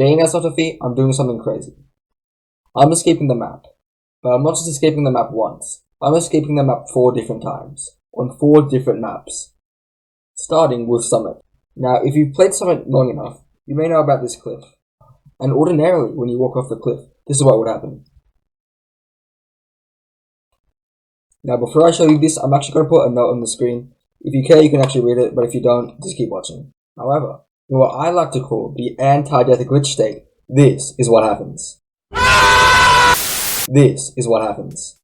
Today in Airsoft FE, I'm doing something crazy. I'm escaping the map. But I'm not just escaping the map once. I'm escaping the map 4 different times. On 4 different maps. Starting with Summit. Now, if you've played Summit long enough, you may know about this cliff. And ordinarily, when you walk off the cliff, this is what would happen. Now, before I show you this, I'm actually going to put a note on the screen. If you care, you can actually read it, but if you don't, just keep watching. However, in what I like to call the anti-death glitch state, this is what happens. This is what happens.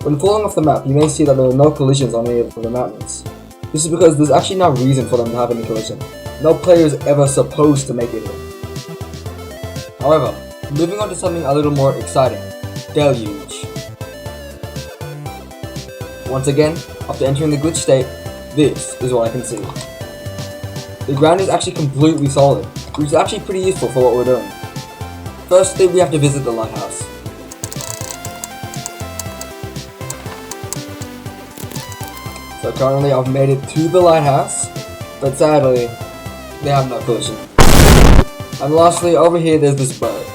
When falling off the map, you may see that there are no collisions on any of the mountains. This is because there's actually no reason for them to have any collision. No player is ever supposed to make it in. However, moving on to something a little more exciting. Deluge. Once again, after entering the glitch state, this is what I can see. The ground is actually completely solid, which is actually pretty useful for what we're doing. Firstly, we have to visit the lighthouse. So currently I've made it to the lighthouse, but sadly, they have no collision. And lastly, over here there's this boat.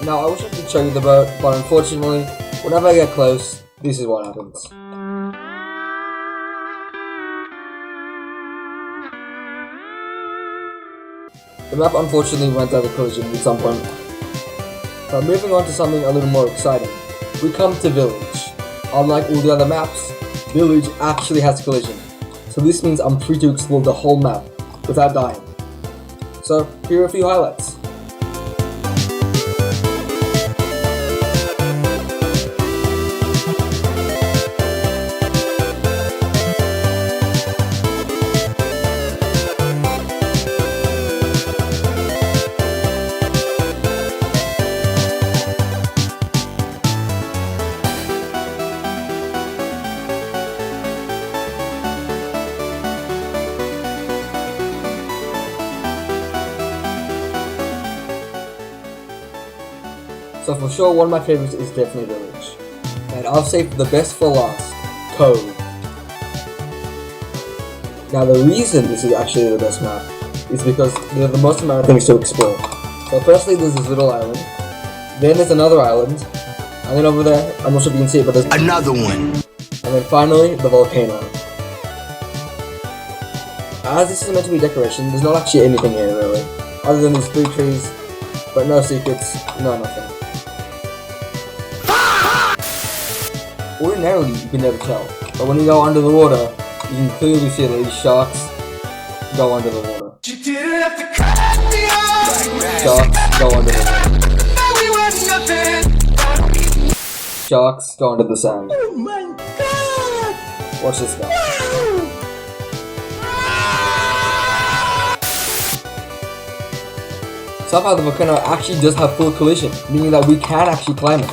Now I wish I could show you the boat, but unfortunately, whenever I get close, this is what happens. The map unfortunately went out of collision at some point. But moving on to something a little more exciting, we come to Village. Unlike all the other maps, Village actually has collision. So this means I'm free to explore the whole map without dying. So here are a few highlights. So for sure, one of my favorites is definitely Village. And I've saved the best for last, Cove. Now the reason this is actually the best map is because there are the most amount of things to explore. So firstly there's this little island, then there's another island, and then over there, I'm not sure if you can see it, but there's another one. And then finally, the volcano. As this is meant to be decoration, there's not actually anything here really, other than these 3 trees, but no secrets, no nothing. Ordinarily, you can never tell, but when you go under the water, you can clearly see that these sharks go under the water. Sharks go under the water. Sharks go under the sand. Oh my god! Watch this guy. Somehow the volcano actually does have full collision, meaning that we can actually climb it.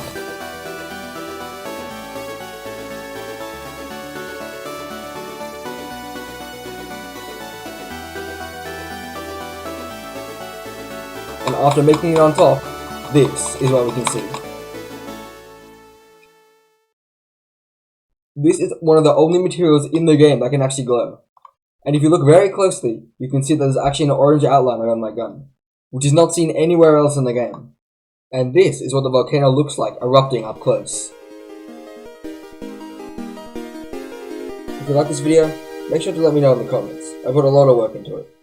And after making it on top, this is what we can see. This is one of the only materials in the game that can actually glow. And if you look very closely, you can see that there's actually an orange outline around my gun, which is not seen anywhere else in the game. And this is what the volcano looks like erupting up close. If you like this video, make sure to let me know in the comments. I put a lot of work into it.